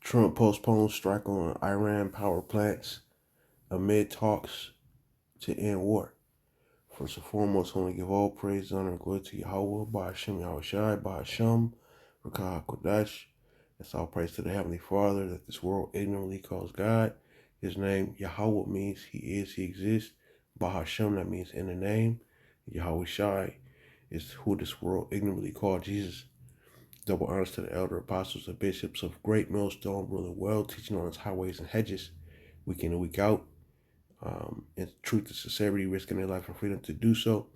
Trump postpones strike on Iran power plants amid talks to end war. First and foremost, I want to give all praise, honor, and glory to Yahweh, Ba'ashem Yahushai, Ba'ashem, Rakah Kodash. That's all praise to the Heavenly Father that this world ignorantly calls God. His name, Yahweh, means He is, He exists. Ba'ashem, that means in the name. Yahweh Shai is who this world ignorantly called Jesus. Double honors to the elder apostles and bishops of Great Millstone, ruling well, teaching on His highways and hedges, week in and week out. In truth and sincerity, risking their life and freedom to do so.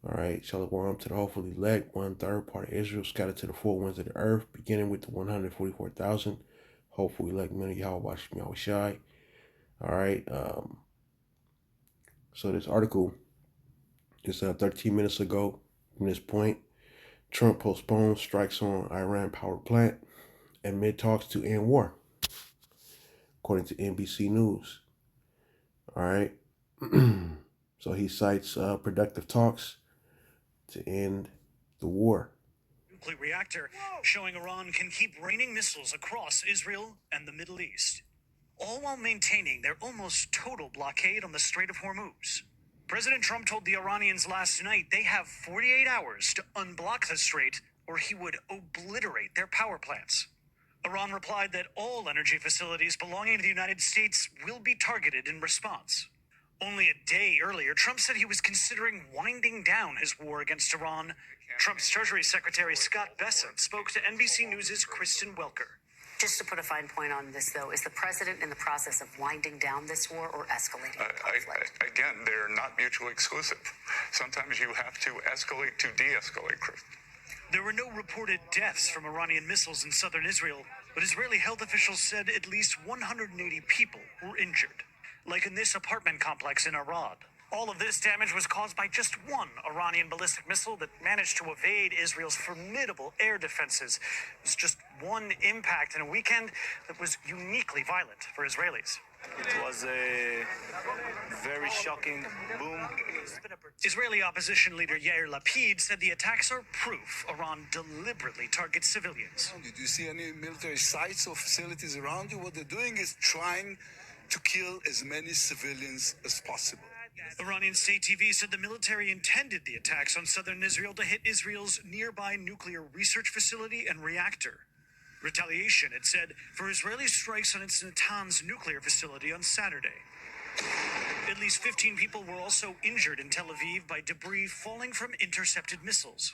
All right, Shalom to the hopefully elect, 1/3 part of Israel scattered to the four winds of the earth, beginning with the 144,000. Hopefully elect men of Yahweh Shai. All right, so this article is 13 minutes ago from this point. Trump postpones strikes on Iran power plant amid talks to end war, according to NBC News. All right, so he cites productive talks to end the war. Nuclear reactor showing Iran can keep raining missiles across Israel and the Middle East, all while maintaining their almost total blockade on the Strait of Hormuz. President Trump told the Iranians last night they have 48 hours to unblock the strait or he would obliterate their power plants. Iran replied that all energy facilities belonging to the United States will be targeted in response. Only a day earlier, Trump said he was considering winding down his war against Iran. Trump's Treasury Secretary Scott Bessent spoke to NBC News' Kristen Welker. Just to put a fine point on this, though, is the president in the process of winding down this war or escalating the conflict? Again, they're not mutually exclusive. Sometimes you have to escalate to de-escalate, Chris. There were no reported deaths from Iranian missiles in southern Israel, but Israeli health officials said at least 180 people were injured, like in this apartment complex in Arad. All of this damage was caused by just one Iranian ballistic missile that managed to evade Israel's formidable air defenses. It was just one impact in a weekend that was uniquely violent for Israelis. It was a very shocking boom. Israeli opposition leader Yair Lapid said the attacks are proof Iran deliberately targets civilians. Did you see any military sites or facilities around you? What they're doing is trying to kill as many civilians as possible. Iranian state TV said the military intended the attacks on southern Israel to hit Israel's nearby nuclear research facility and reactor. Retaliation, it said, for Israeli strikes on its Natanz nuclear facility on Saturday. At least 15 people were also injured in Tel Aviv by debris falling from intercepted missiles.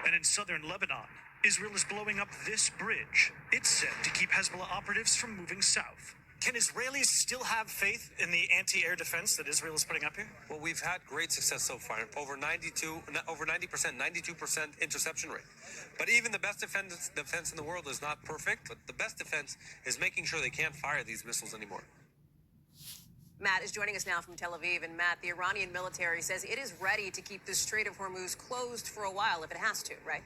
And in southern Lebanon, Israel is blowing up this bridge. It's said to keep Hezbollah operatives from moving south. Can Israelis still have faith in the anti-air defense that Israel is putting up here? Well, we've had great success so far. Over 90%, 92% interception rate. But even the best defense in the world is not perfect. But the best defense is making sure they can't fire these missiles anymore. Matt is joining us now from Tel Aviv. And Matt, the Iranian military says it is ready to keep the Strait of Hormuz closed for a while if it has to, right?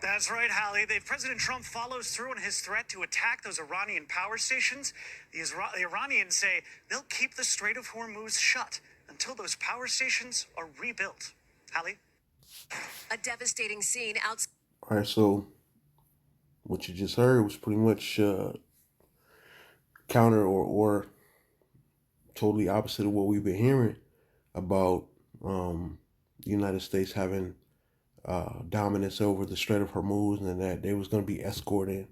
That's right, Hallie. President Trump follows through on his threat to attack those Iranian power stations. The Iranians say they'll keep the Strait of Hormuz shut until those power stations are rebuilt. Hallie? A devastating scene outside. All right, so what you just heard was pretty much counter or totally opposite of what we've been hearing about the United States having dominance over the Strait of Hormuz, and that they was going to be escorting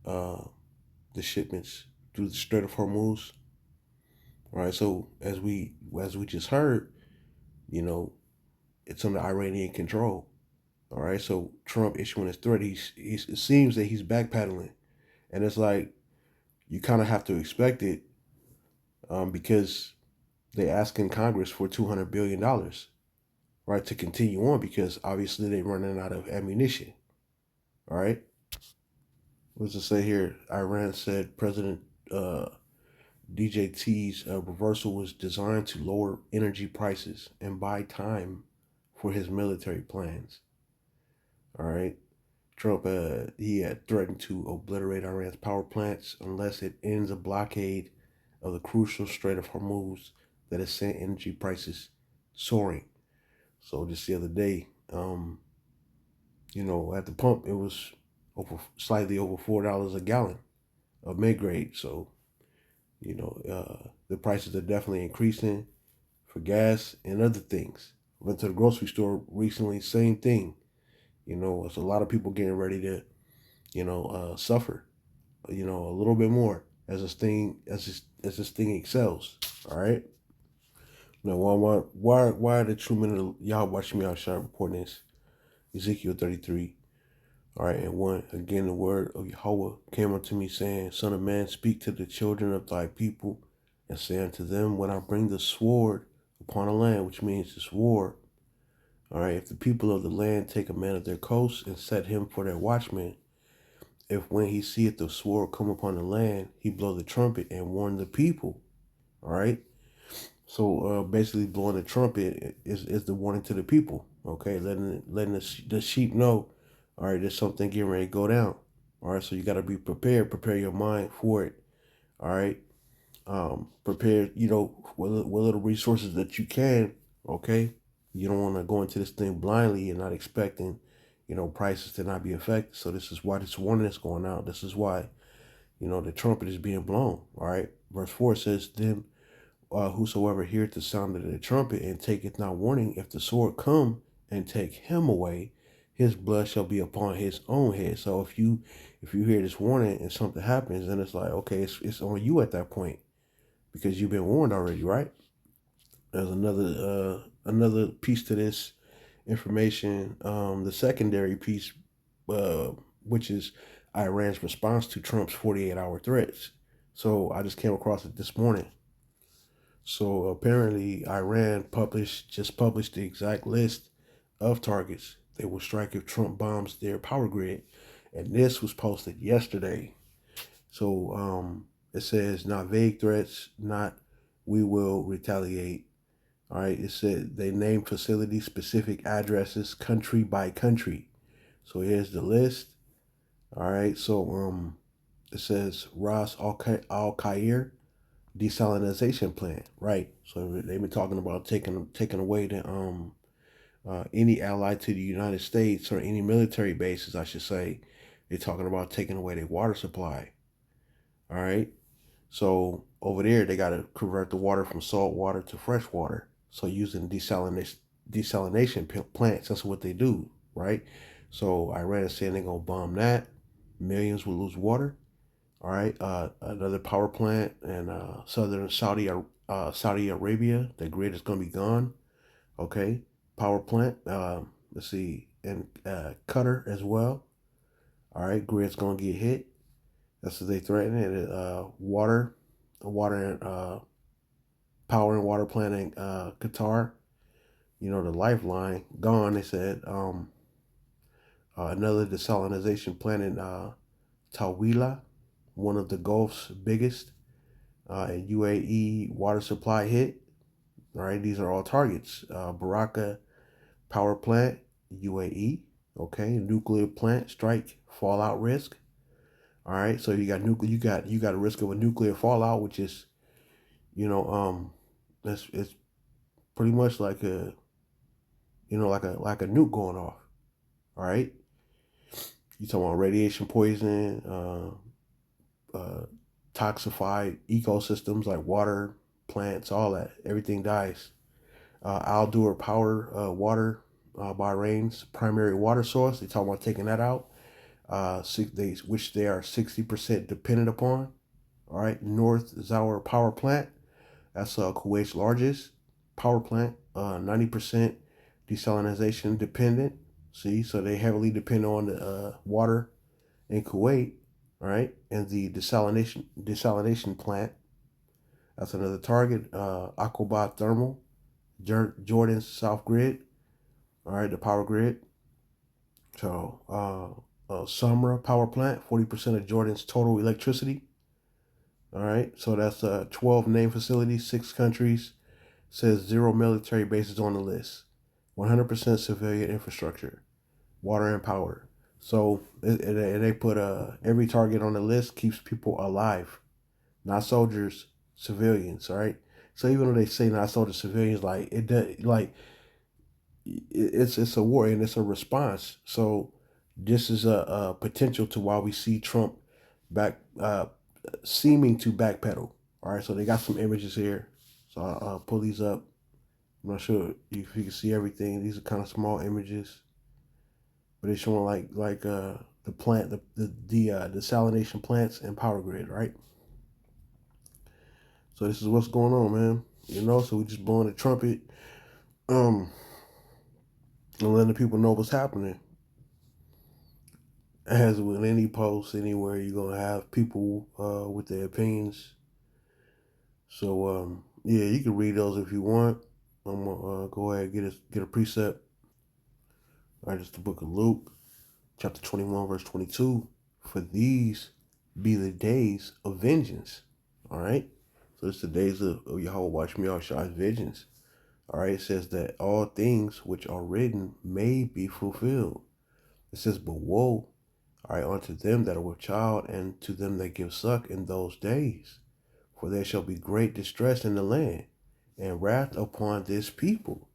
the shipments through the Strait of Hormuz. All right, so as we just heard, you know, it's under Iranian control. All right, so Trump issuing his threat, it seems that he's backpedaling, and it's like you kind of have to expect it because they asking Congress for $200 billion. Right, to continue on, because obviously they're running out of ammunition. All right. What does it say here? Iran said President DJT's reversal was designed to lower energy prices and buy time for his military plans. All right. Trump, he had threatened to obliterate Iran's power plants unless it ends a blockade of the crucial Strait of Hormuz that has sent energy prices soaring. So just the other day, you know, at the pump, it was slightly over $4 a gallon of mid grade. So, the prices are definitely increasing for gas and other things. I went to the grocery store recently, same thing. It's a lot of people getting ready to, suffer, a little bit more as this thing excels. All right. Now, why are the true men of Yahweh Shemi Shai reporting this? Ezekiel 33. All right, and 1, again, the word of Yahweh came unto me, saying, Son of man, speak to the children of thy people, and say unto them, when I bring the sword upon the land, which means this war, all right, if the people of the land take a man of their coast and set him for their watchman, if when he seeth the sword come upon the land, he blow the trumpet and warn the people, all right? So basically blowing the trumpet is the warning to the people, okay? Letting the sheep know, all right, there's something getting ready to go down. All right, so you got to be prepared. Prepare your mind for it. All right. Prepare, with little resources that you can. Okay. You don't want to go into this thing blindly and not expecting, prices to not be affected. So this is why this warning is going out. This is why, the trumpet is being blown. All right. Verse 4 says, then whosoever heareth the sound of the trumpet and taketh not warning, if the sword come and take him away, his blood shall be upon his own head. So if you hear this warning and something happens, then it's like, okay, it's on you at that point because you've been warned already, right? There's another piece to this information. The secondary piece, which is Iran's response to Trump's 48-hour threats. So I just came across it this morning. So apparently Iran just published the exact list of targets they will strike if Trump bombs their power grid. And this was posted yesterday. So it says not vague threats, not we will retaliate. All right, it said they named facility specific addresses country by country. So here's the list. All right, so it says Ras Al Khair desalinization plant, right? So they've been talking about taking away the any ally to the United States or any military bases, I should say. They're talking about taking away their water supply. All right. So over there, they got to convert the water from salt water to fresh water. So using desalination plants, that's what they do, right? So Iran is saying they're gonna bomb that. Millions will lose water. All right. Another power plant in southern Saudi Arabia. The grid is gonna be gone. Okay. Power plant. Let's see, in Qatar as well. All right. Grid's gonna get hit. That's what they threaten. And water and power and water plant in Qatar. The lifeline gone. They said another desalinization plant in Tawila, one of the Gulf's biggest, and UAE water supply hit. All right, these are all targets. Baraka power plant, UAE. Okay, nuclear plant strike fallout risk. All right, so you got you got a risk of a nuclear fallout, which is, it's pretty much like a, like a nuke going off. All right, you talking about radiation poisoning, toxified ecosystems like water, plants, all that. Everything dies. Al-Dur Power Water, Bahrain's primary water source. They talk about taking that out. Which they are 60% dependent upon. All right, North Zawar Power Plant. That's Kuwait's largest power plant. 90% desalinization dependent. See, so they heavily depend on the water in Kuwait. All right, and the desalination plant. That's another target. Aqaba Thermal, Jordan's South Grid. All right, the power grid. So Samra Power Plant, 40% of Jordan's total electricity. All right, so that's 12 named facilities, 6 countries. Says 0 military bases on the list. 100% civilian infrastructure, water and power. So and they put every target on the list keeps people alive, not soldiers, civilians. All right. So even though they say not soldiers, civilians, like it does, like it's a war and it's a response. So This is a potential to why we see Trump back seeming to backpedal. All right, so they got some images here. So I'll pull these up. I'm not sure if you can see everything. These are kind of small images, but it's showing like the plant, the desalination plants and power grid, right? So this is what's going on, man. You know, so we just blowing the trumpet, and letting the people know what's happening. As with any post anywhere, you're gonna have people with their opinions. So yeah, you can read those if you want. I'm gonna go ahead and get a precept. All right, it's the book of Luke, chapter 21, verse 22. For these be the days of vengeance. All right, so it's the days of Yahweh watch me all Shai's vengeance. All right, it says that all things which are written may be fulfilled. It says, but woe, all right, unto them that are with child and to them that give suck in those days. For there shall be great distress in the land and wrath upon this people.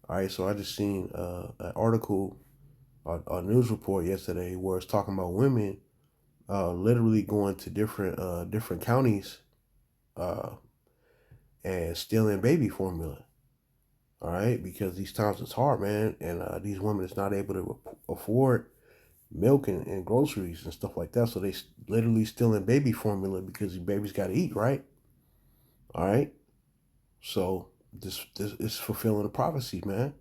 All right, so I just seen an article, a news report yesterday where it's talking about women literally going to different counties and stealing baby formula. All right, because these times it's hard, man, and these women is not able to afford milk and groceries and stuff like that. So they literally stealing baby formula because the babies got to eat, right? All right. So this is fulfilling the prophecy, man.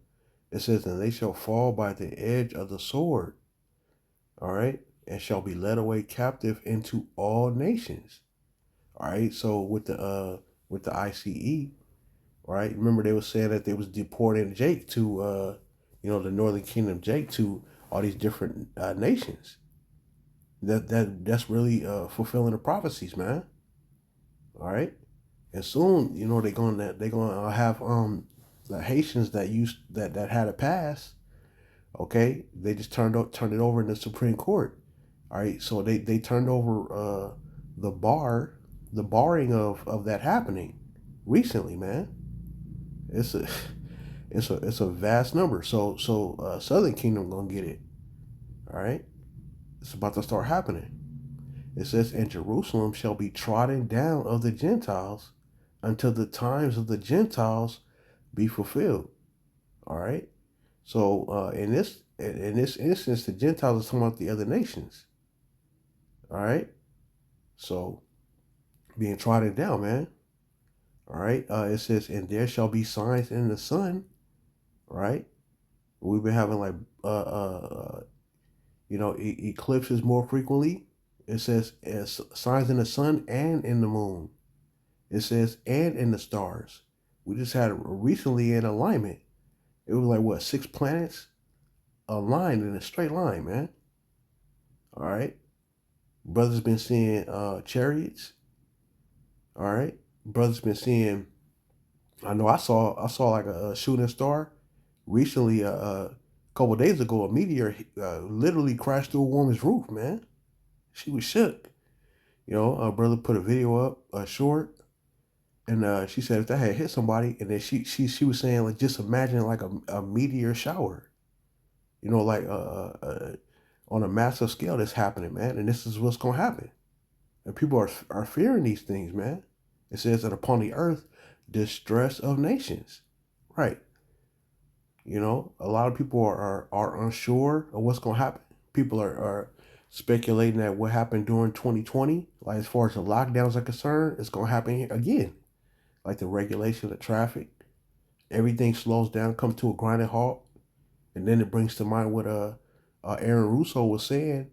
It says, and they shall fall by the edge of the sword. All right. And shall be led away captive into all nations. All right. So with the ICE, right? Remember they were saying that they was deporting Jake to the Northern Kingdom Jake to all these different nations. That's really fulfilling the prophecies, man. All right, and soon they're gonna have the Haitians that had a pass. Okay, they just turned it over in the Supreme Court. All right, so they turned over the barring of that happening recently, man. It's a it's a vast number. So Southern Kingdom gonna get it. All right, it's about to start happening. It says, and Jerusalem shall be trodden down of the Gentiles until the times of the Gentiles be fulfilled. All right. So in this instance, the Gentiles are talking about the other nations. All right. So being trodden down, man. All right. It says, and there shall be signs in the sun. Right. We've been having like eclipses more frequently. It says signs in the sun and in the moon. It says, and in the stars. We just had recently in alignment. It was like, what, 6 planets aligned in a straight line, man. All right. Brothers been seeing chariots. All right. Brothers been seeing, I know I saw like a shooting star recently, a couple of days ago. A meteor literally crashed through a woman's roof, man. She was shook. A brother put a video up, a short. And she said if that had hit somebody, and then she was saying, like, just imagine like a meteor shower, like on a massive scale that's happening, man. And this is what's gonna happen. And people are fearing these things, man. It says that upon the earth, distress of nations, right? A lot of people are unsure of what's gonna happen. People are speculating that what happened during 2020, like as far as the lockdowns are concerned, it's gonna happen again. Like the regulation of traffic, everything slows down, comes to a grinding halt, and then it brings to mind what Aaron Russo was saying.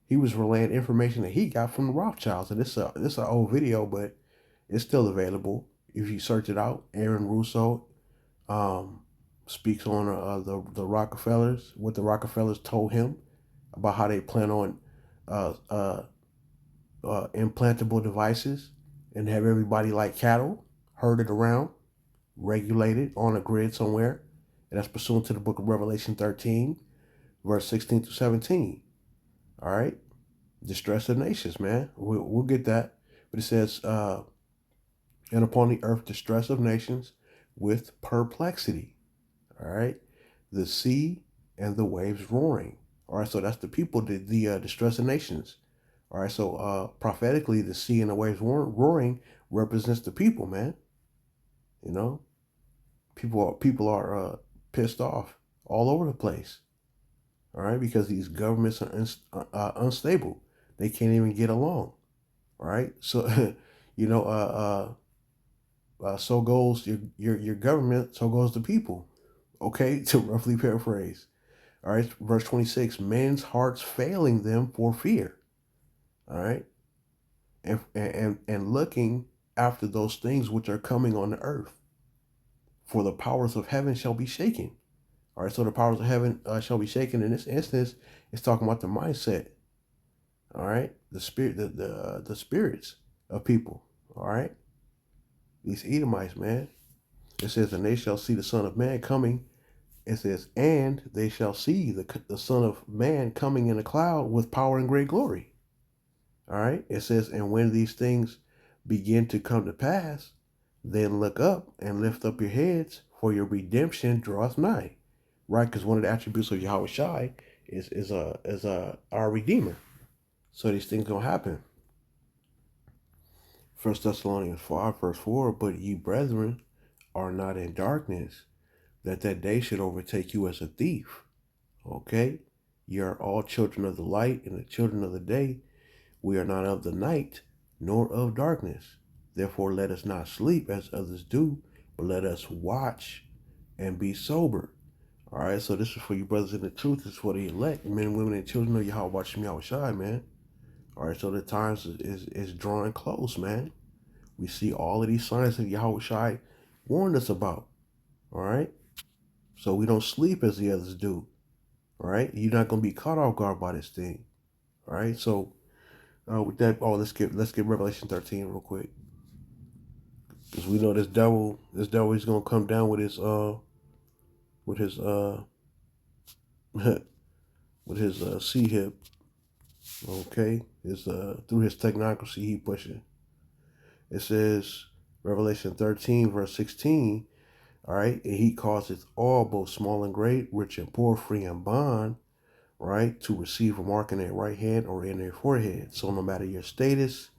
He was relaying information that he got from the Rothschilds, and this is an old video, but it's still available if you search it out. Aaron Russo speaks on the Rockefellers, what the Rockefellers told him about how they plan on implantable devices and have everybody like cattle herded around, regulated on a grid somewhere. And that's pursuant to the book of Revelation 13, verse 16 to 17. All right. Distress of nations, man. We'll get that. But it says, and upon the earth, distress of nations with perplexity. All right. The sea and the waves roaring. All right, so that's the people, the distress of nations. All right, so prophetically, the sea and the waves roaring represents the people, man. You know, people are pissed off all over the place. All right, because these governments are unstable. They can't even get along. All right, so you know, so goes your government, so goes the people. Okay, to roughly paraphrase. All right, verse 26: men's hearts failing them for fear. All right, and looking after those things which are coming on the earth, for the powers of heaven shall be shaken. All right, so the powers of heaven shall be shaken. In this instance, it's talking about the mindset. All right, the spirit, the spirits of people. All right, these Edomites, man. It says, and they shall see the Son of Man coming. It says, and they shall see the Son of Man coming in a cloud with power and great glory. All right, it says, and when these things begin to come to pass, then look up and lift up your heads, for your redemption draweth nigh. Right, because one of the attributes of Yahweh Shai is our Redeemer. So these things gonna happen. 1 Thessalonians 5 verse 4, but ye brethren are not in darkness, that day should overtake you as a thief. Okay? Ye are all children of the light and the children of the day. We are not of the night, nor of darkness. Therefore let us not sleep as others do, but let us watch and be sober. All right, so this is for you brothers in the truth. This is for the elect, men, women, and children of Yahweh, watching Yahweh Shai, man. All right, so the times is drawing close, man. We see all of these signs that Yahweh Shai warned us about. All right, so we don't sleep as the others do. All right, you're not gonna be caught off guard by this thing. All right, so with that, let's get Revelation 13 real quick, because we know this devil is gonna come down with his with his with his C hip. Okay, his through his technocracy he pushing. It says Revelation 13 verse 16. All right, and he causeth all, both small and great, rich and poor, free and bond, right, to receive a mark in their right hand or in their forehead. So no matter your status,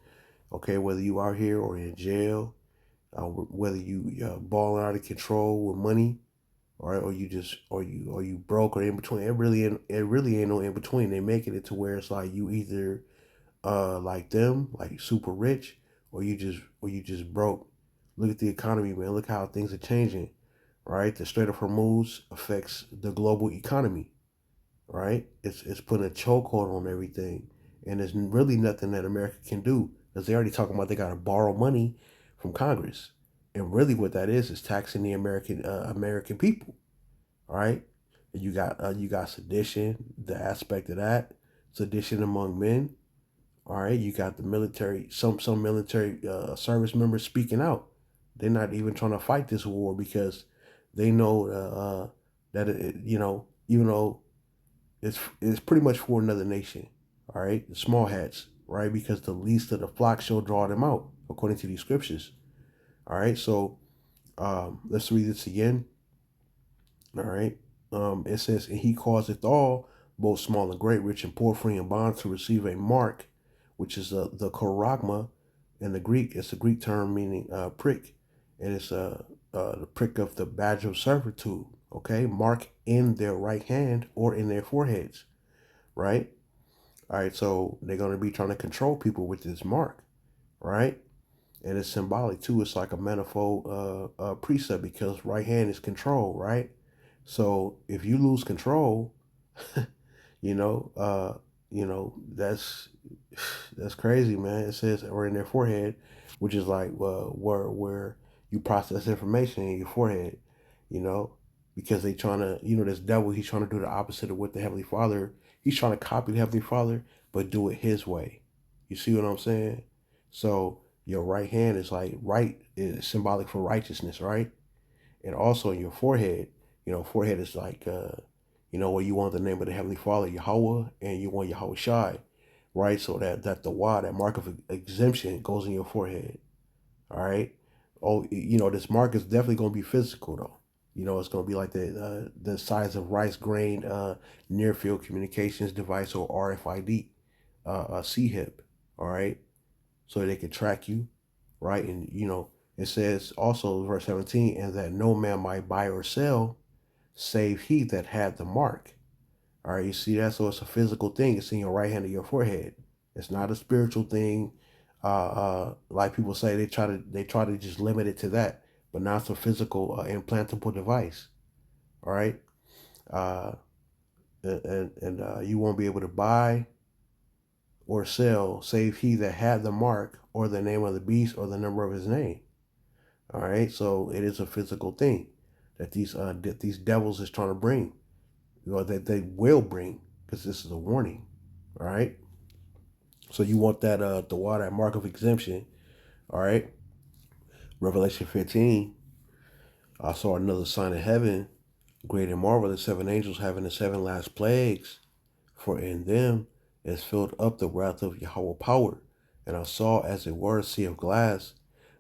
okay, whether you out here or in jail, whether you balling out of control with money, all right, or you broke or in between. It really ain't no in between. They making it to where it's like you either like them, like super rich, or you just broke. Look at the economy, man. Look how things are changing. Right, the Strait of Hormuz affects the global economy. Right, it's putting a chokehold on everything, and there's really nothing that America can do, because they already talking about they got to borrow money from Congress, and really what that is taxing the American people. All right, and you got sedition, the aspect of that, sedition among men. All right, you got the military, some military service members speaking out. They're not even trying to fight this war because they know that even though it's pretty much for another nation. All right, the small hats, right? Because the least of the flock shall draw them out, according to these scriptures. All right, so let's read this again. All right, it says, and he causeth all, both small and great, rich and poor, free and bond, to receive a mark, which is the koragma in the Greek. It's a Greek term meaning prick, and it's the prick of the badge of servitude. Okay, mark in their right hand or in their foreheads, right? All right, so they're going to be trying to control people with this mark, right? And it's symbolic too. It's like a manifold precept, because right hand is control, right? So if you lose control, you know, that's crazy, man. It says or in their forehead, which is like where you process information in your forehead, you know, because they trying to, this devil, he's trying to do the opposite of what the Heavenly Father, he's trying to copy the Heavenly Father, but do it his way. You see what I'm saying? So your right hand is like right, is symbolic for righteousness, right? And also your forehead, forehead is like, where you want the name of the Heavenly Father, Yahweh, and you want Yahweh Shai, right? So that the Y, that mark of exemption, goes in your forehead, all right? Oh, this mark is definitely going to be physical, though. You know, it's going to be like the size of rice grain near field communications device, or RFID, CHIP. All right, so they can track you, right? And you know, it says also verse 17, and that no man might buy or sell save he that had the mark. All right, you see that? So it's a physical thing. It's in your right hand of your forehead. It's not a spiritual thing. Like people say, they try to just limit it to that, but now it's a physical implantable device. All right, uh, and you won't be able to buy or sell save he that had the mark or the name of the beast or the number of his name. All right, so it is a physical thing that these devils is trying to bring, or that they will bring, because this is a warning. All right, so you want that the water, that mark of exemption. All right, Revelation 15. I saw another sign in heaven, great and marvelous, 7 angels having the 7 last plagues, for in them is filled up the wrath of Yahweh power. And I saw as it were a sea of glass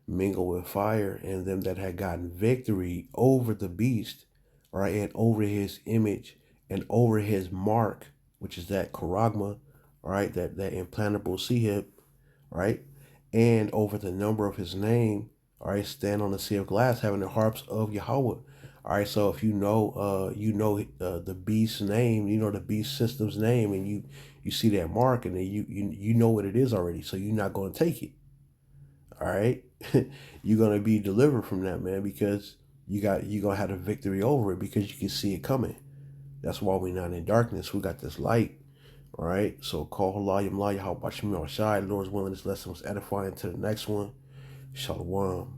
mingled with fire, and them that had gotten victory over the beast, right, and over his image, and over his mark, which is that charagma, right, that implantable CHIP, right, and over the number of his name, all right, stand on the sea of glass, having the harps of Yahweh. All right, so if you know the beast's name, you know the beast system's name, and you see that mark, and then you know what it is already, so you're not going to take it. All right, you're going to be delivered from that, man, because you're going to have a victory over it, because you can see it coming. That's why we're not in darkness. We got this light. All right, so call Halayim Yahweh Bashim Yahweh. Lord's willing, this lesson was edifying. To the next one, Shalom.